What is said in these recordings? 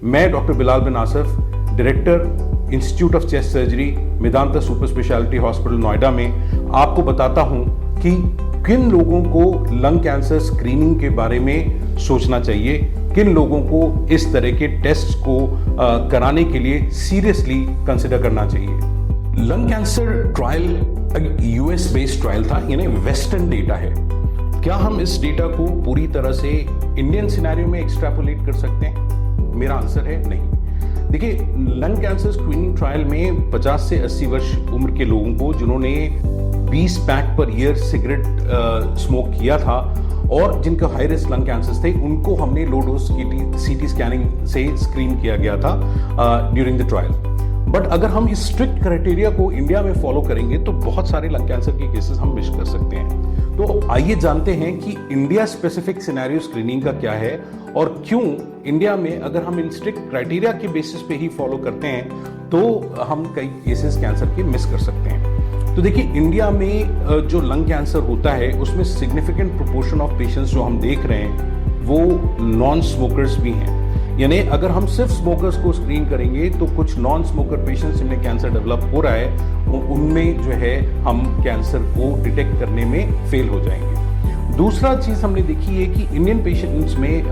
मैं doctor Bilal bin Asif, director institute of chest surgery Medanta super speciality hospital Noida में आपको बताता हूं कि किन लोगों को लंग कैंसर स्क्रीनिंग के बारे में सोचना चाहिए, किन लोगों को इस तरह के टेस्ट को कराने के लिए सीरियसली कंसिडर करना चाहिए। Lung cancer trial US based trial था, यानी वेस्टर्न डेटा है। क्या हम इस डेटा को पूरी तरह से इंडियन सिनेरियो में एक्सट्रापोलेट कर सकते हैं? मेरा आंसर है नहीं। देखिए, लंग कैंसर स्क्रीनिंग ट्रायल में 50 से 80 वर्ष उम्र के लोगों को, जिन्होंने 20 pack per year cigarette smoke किया था और जिनका हाई रिस्क लंग कैंसर थे, उनको हमने लो डोज सीटी स्कैनिंग से स्क्रीन किया गया था ड्यूरिंग द ट्रायल। बट अगर हम इस स्ट्रिक्ट क्राइटेरिया को इंडिया में फॉलो करेंगे तो बहुत सारे लंग कैंसर के केसेस हम मिस कर सकते हैं। तो आइए जानते हैं कि इंडिया स्पेसिफिक सिनेरियो स्क्रीनिंग का क्या है और क्यों इंडिया में अगर हम इन स्ट्रिक्ट क्राइटेरिया के बेसिस पे ही फॉलो करते हैं तो हम कई केसेस कैंसर के मिस कर सकते हैं। तो देखिए, इंडिया में जो लंग कैंसर होता है उसमें सिग्निफिकेंट प्रोपोर्शन ऑफ पेशेंट्स जो हम देख रहे हैं वो नॉन स्मोकर्स भी हैं। यानी अगर हम सिर्फ स्मोकर्स को स्क्रीन करेंगे तो कुछ नॉन स्मोकर पेशेंट्स जिनमें कैंसर डेवलप हो रहा है उनमें जो है हम कैंसर को डिटेक्ट करने में फेल हो जाएंगे। दूसरा चीज हमने देखी है कि इंडियन पेशेंट्स में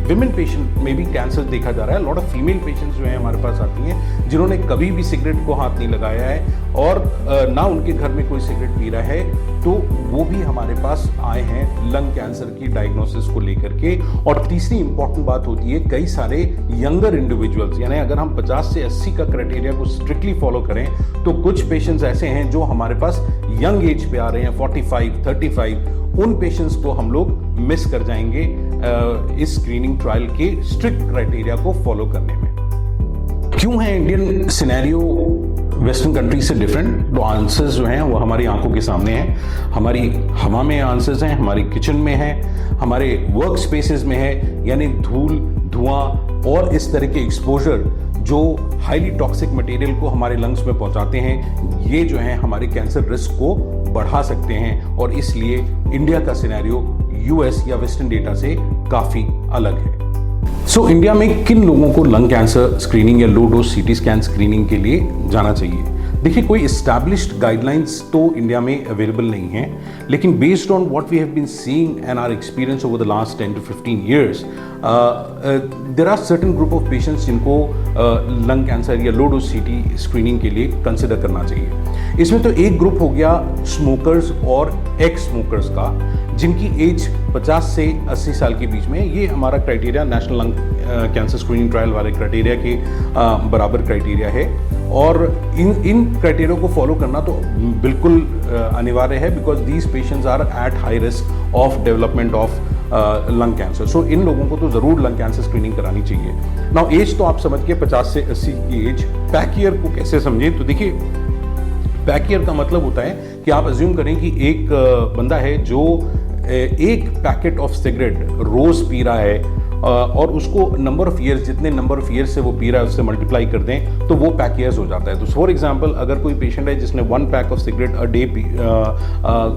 विमेन पेशेंट में भी कैंसर देखा जा रहा है। लॉट ऑफ फीमेल पेशेंट्स जो है हमारे पास आती हैं जिन्होंने कभी भी सिगरेट को हाथ नहीं लगाया है और ना उनके घर में कोई सिगरेट पी रहा है, तो वो भी हमारे पास आए हैं लंग कैंसर की डायग्नोसिस को लेकर के। और तीसरी इंपॉर्टेंट बात होती है, कई सारे यंगर इंडिविजुअल्स, यानी अगर हम 50 से 80 का क्राइटेरिया को स्ट्रिक्टली फॉलो करें तो कुछ पेशेंट्स ऐसे हैं जो हमारे पास यंग एज पे आ रहे हैं, 45, 35। उन पेशेंट्स को हम लोग मिस कर जाएंगे इस स्क्रीनिंग ट्रायल के स्ट्रिक्ट क्राइटेरिया को फॉलो करने में। क्यों है इंडियन सिनेरियो वेस्टर्न कंट्री से डिफरेंट? तो आंसर्स जो हैं वो हमारी आंखों के सामने हैं, हमारी हवा में आंसर्स हैं, हमारी किचन में है, हमारे वर्क स्पेसेस में है। यानी धूल, धुआं और इस तरह के एक्सपोजर जो हाईली टॉक्सिक मटेरियल को हमारे लंग्स में पहुंचाते हैं, ये जो है हमारे कैंसर रिस्क को बढ़ा सकते हैं और इसलिए इंडिया का सिनेरियो यूएस या वेस्टर्न डेटा से काफी अलग है। सो इंडिया में किन लोगों को लंग कैंसर स्क्रीनिंग या low dose CT scan screening के लिए जाना चाहिए? देखिए, कोई एस्टैब्लिश्ड गाइडलाइंस तो इंडिया में अवेलेबल नहीं है, लेकिन based on what we have been seeing and our experience over the last 10 to 15 years, there are certain group of patients जिनको लंग कैंसर या लो डोज सीटी स्क्रीनिंग के लिए कंसिडर करना चाहिए। इसमें तो एक ग्रुप हो गया स्मोकर्स और एक्स स्मोकर्स का, जिनकी एज 50 से 80 साल के बीच में। ये हमारा criteria national lung cancer screening trial वाले क्राइटेरिया के बराबर क्राइटेरिया है और इन क्राइटेरिया को फॉलो करना तो बिल्कुल अनिवार्य है, because these patients are at high risk of development of lung cancer. So इन लोगों को तो जरूर लंग कैंसर स्क्रीनिंग करानी चाहिए। नाउ एज तो आप समझ के 50 से 80 की एज। पैक ईयर को कैसे समझें? तो देखिए, पैक ईयर का मतलब होता है कि आप अज्यूम करें कि एक बंदा है जो एक पैकेट ऑफ सिगरेट रोज पी रहा है और उसको नंबर ऑफ ईयर्स, जितने नंबर ऑफ ईयर्स से वो पी रहा है उससे मल्टीप्लाई कर दें तो वो पैक ईयर्स हो जाता है। तो फॉर एग्जांपल, अगर कोई पेशेंट है जिसने 1 pack of cigarette a day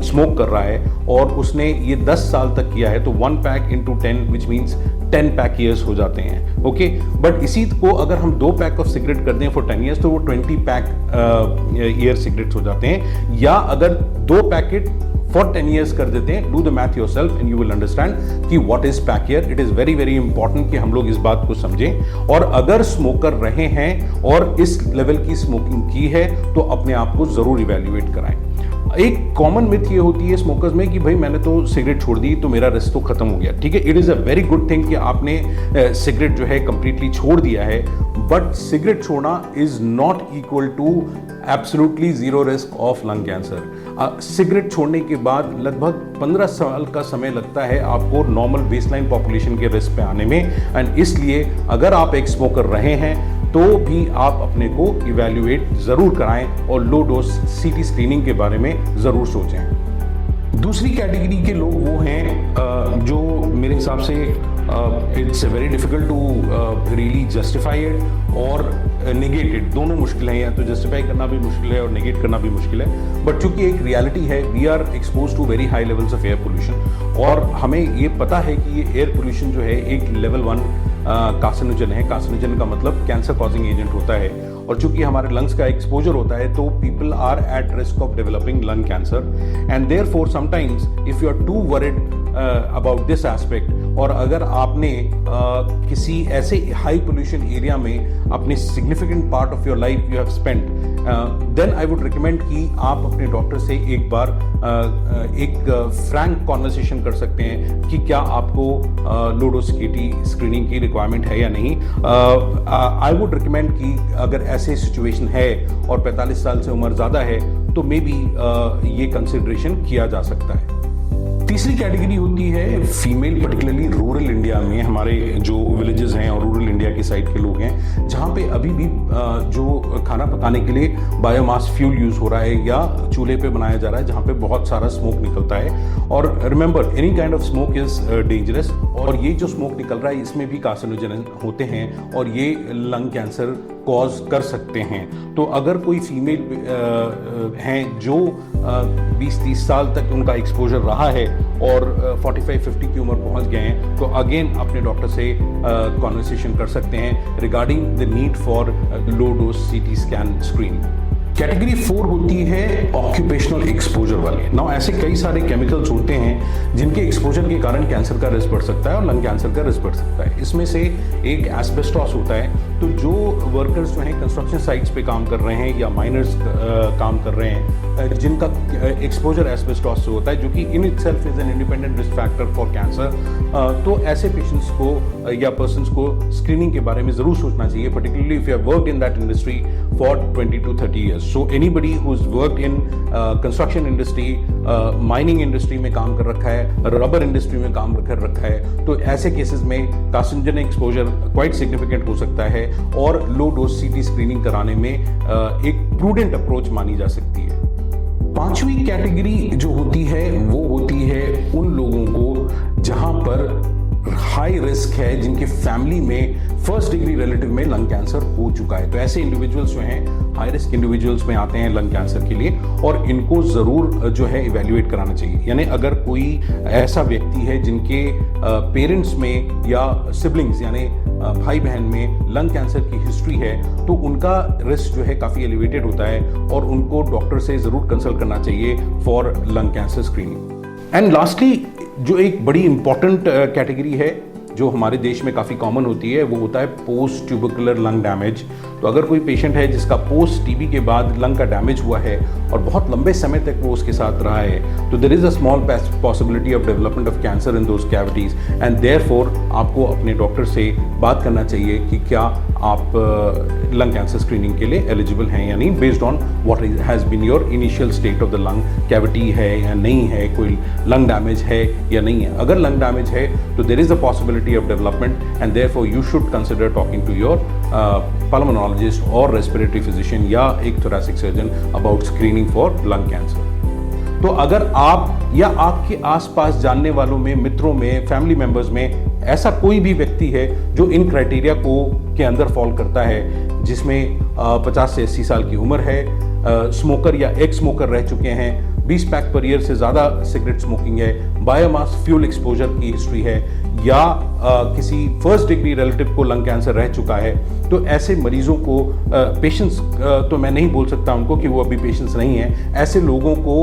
smoke कर रहा है और उसने ये 10 साल तक किया है, तो 1 pack into 10 which means 10 pack years हो जाते हैं। ओके, बट इसी को अगर हम 2 पैक ऑफ सिगरेट कर दें फॉर 10 ईयर्स तो वो 20 पैक ईयर सिगरेट्स हो जाते हैं। या अगर 2 पैकेट फॉर 10 years कर देते हैं, do the math yourself and you will understand कि what is pack year. It is very very important कि हम लोग इस बात को समझें। और अगर स्मोकर रहे हैं और इस लेवल की स्मोकिंग की है तो अपने आप को जरूर इवेल्युएट कराएं। एक कॉमन मिथ ये होती है स्मोकर्स में कि भाई मैंने तो सिगरेट छोड़ दी तो मेरा रिस्क तो खत्म हो गया। ठीक है, it is a very good thing कि आपने सिगरेट जो है कंप्लीटली छोड़ दिया है, बट सिगरेट छोड़ना is not equal to absolutely zero risk of lung cancer. Cigarette छोड़ने के बाद लगभग 15 साल का समय लगता है आपको नॉर्मल बेसलाइन पॉपुलेशन के रिस्क पे आने में। एंड इसलिए अगर आप एक स्मोकर रहे हैं तो भी आप अपने को इवैल्यूएट ज़रूर कराएं और लो डोज सीटी स्क्रीनिंग के बारे में ज़रूर सोचें। दूसरी कैटेगरी के लोग वो हैं जो मेरे हिसाब से it's very difficult to really justify it और नेगेट इट। दोनों मुश्किल हैं, या तो जस्टिफाई करना भी मुश्किल है और नेगेट करना भी मुश्किल है। बट चूंकि एक रियलिटी है, we are expose to very high levels of air pollution और हमें ये पता है कि ये एयर पोल्यूशन जो है एक लेवल 1 कार्सिनोजन है। कार्सिनोजन का मतलब कैंसर कॉजिंग एजेंट होता है, और चूंकि हमारे लंग्स का एक्सपोजर होता है तो people are at risk of developing lung cancer. And therefore sometimes if you are too worried about this aspect, और अगर आपने किसी ऐसे हाई पोल्यूशन एरिया में अपने significant part of your life you have spent, then I would recommend कि आप अपने डॉक्टर से एक बार एक फ्रैंक कॉन्वर्सेशन कर सकते हैं कि क्या आपको लो डोज केटी स्क्रीनिंग की रिक्वायरमेंट है या नहीं। आई वुड रिकमेंड कि अगर ऐसे सिचुएशन है और 45 साल से उम्र ज़्यादा है तो मे बी ये कंसिडरेशन किया जा सकता है। तीसरी कैटेगरी होती है फीमेल, पर्टिकुलरली रूरल इंडिया में हमारे जो विलेजेस हैं और रूरल इंडिया की साइड के लोग हैं जहाँ पे अभी भी जो खाना पकाने के लिए बायोमास फ्यूल यूज हो रहा है या चूल्हे पे बनाया जा रहा है, जहाँ पे बहुत सारा स्मोक निकलता है। और remember any kind of smoke is dangerous, और ये जो स्मोक निकल रहा है इसमें भी कार्सिनोजन होते हैं और ये लंग कैंसर कॉज कर सकते हैं। तो अगर कोई फीमेल हैं जो 20-30 साल तक उनका एक्सपोजर रहा है और 45-50 की उम्र पहुंच गए हैं, तो अगेन अपने डॉक्टर से कॉन्वर्सेशन कर सकते हैं regarding the need for low dose CT scan screening. Category 4 होती है ऑक्यूपेशनल एक्सपोजर वाली। नाउ ऐसे कई सारे केमिकल्स होते हैं जिनके एक्सपोजर के कारण कैंसर का रिस्क बढ़ सकता है और लंग कैंसर का रिस्क बढ़ सकता है। इसमें से एक एस्बेस्टॉस होता है। तो जो वर्कर्स जो हैं कंस्ट्रक्शन साइट्स पे काम कर रहे हैं या माइनर्स काम कर रहे हैं जिनका एक्सपोजर एस्बेस्टॉस से होता है, जो कि in itself is an independent risk factor for cancer, तो ऐसे पेशेंट्स को या पर्सन्स को स्क्रीनिंग के बारे में जरूर सोचना चाहिए, particularly if you have worked in that industry for 20 to 30 years. So anybody who's worked in construction industry, mining industry में काम कर रखा है, रबर इंडस्ट्री में काम कर रखा है, तो ऐसे केसेस में कार्सिनोजन एक्सपोजर क्वाइट सिग्निफिकेंट हो सकता है और लो डोज सीटी स्क्रीनिंग कराने में एक प्रूडेंट अप्रोच मानी जा सकती है। पांचवी कैटेगरी जो होती है वो होती है उन लोगों को जहां पर हाई रिस्क है, जिनके फैमिली में फर्स्ट डिग्री रिलेटिव में लंग कैंसर हो चुका है। तो ऐसे इंडिविजुअल्स जो हैं हाई रिस्क इंडिविजुअल्स में आते हैं लंग कैंसर के लिए, और इनको ज़रूर जो है इवेल्युएट कराना चाहिए। यानी अगर कोई ऐसा व्यक्ति है जिनके पेरेंट्स में या सिबलिंग्स यानी भाई बहन में लंग कैंसर की हिस्ट्री है, तो उनका रिस्क जो है काफ़ी एलिवेटेड होता है और उनको डॉक्टर से ज़रूर कंसल्ट करना चाहिए for lung cancer screening. And lastly जो एक बड़ी इंपॉर्टेंट कैटेगरी है जो हमारे देश में काफ़ी कॉमन होती है, वो होता है पोस्ट ट्यूबरकुलर लंग डैमेज। तो अगर कोई पेशेंट है जिसका पोस्ट टीबी के बाद लंग का डैमेज हुआ है और बहुत लंबे समय तक वो उसके साथ रहा है, तो there is a small possibility of development of cancer in those cavities, and therefore आपको अपने डॉक्टर से बात करना चाहिए कि क्या आप लंग कैंसर स्क्रीनिंग के लिए एलिजिबल हैं या नहीं, based on what has been your initial state of the lung, cavity है या नहीं है, कोई लंग डैमेज है या नहीं है। अगर लंग डैमेज है तो there is a possibility of development, and therefore you should consider talking to your pulmonologist और रेस्पिरेटरी फिजिशियन या एक thoracic surgeon about screening for lung cancer. तो अगर आप या आपके आसपास जानने वालों में, मित्रों में, फैमिली मेंबर्स में ऐसा कोई भी व्यक्ति है जो इन क्राइटेरिया को के अंदर फॉल करता है, जिसमें 50 से 80 साल की उम्र है, स्मोकर या एक्स स्मोकर रह चुके हैं, 20 पैक पर ईयर से ज़्यादा सिगरेट स्मोकिंग है, बायोमास फ्यूल एक्सपोजर की हिस्ट्री है, या किसी फर्स्ट डिग्री रिलेटिव को लंग कैंसर रह चुका है, तो ऐसे मरीजों को पेशेंट्स तो मैं नहीं बोल सकता उनको कि वो अभी पेशेंट्स नहीं हैं, ऐसे लोगों को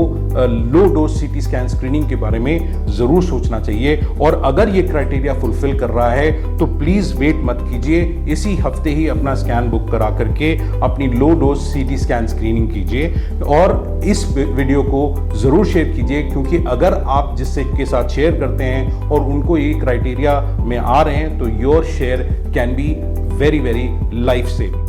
लो डोज सीटी स्कैन स्क्रीनिंग के बारे में ज़रूर सोचना चाहिए। और अगर ये क्राइटेरिया फुलफिल कर रहा है तो प्लीज़ वेट मत कीजिए, इसी हफ्ते ही अपना स्कैन बुक करा करके अपनी लो डोज सीटी स्कैन स्क्रीनिंग कीजिए, और इस वीडियो को ज़रूर शेयर कीजिए, क्योंकि अगर आप जिससे के साथ शेयर करते हैं और उनको ये क्राइटेरिया में आ रहे हैं, तो your share can be very, very life saving.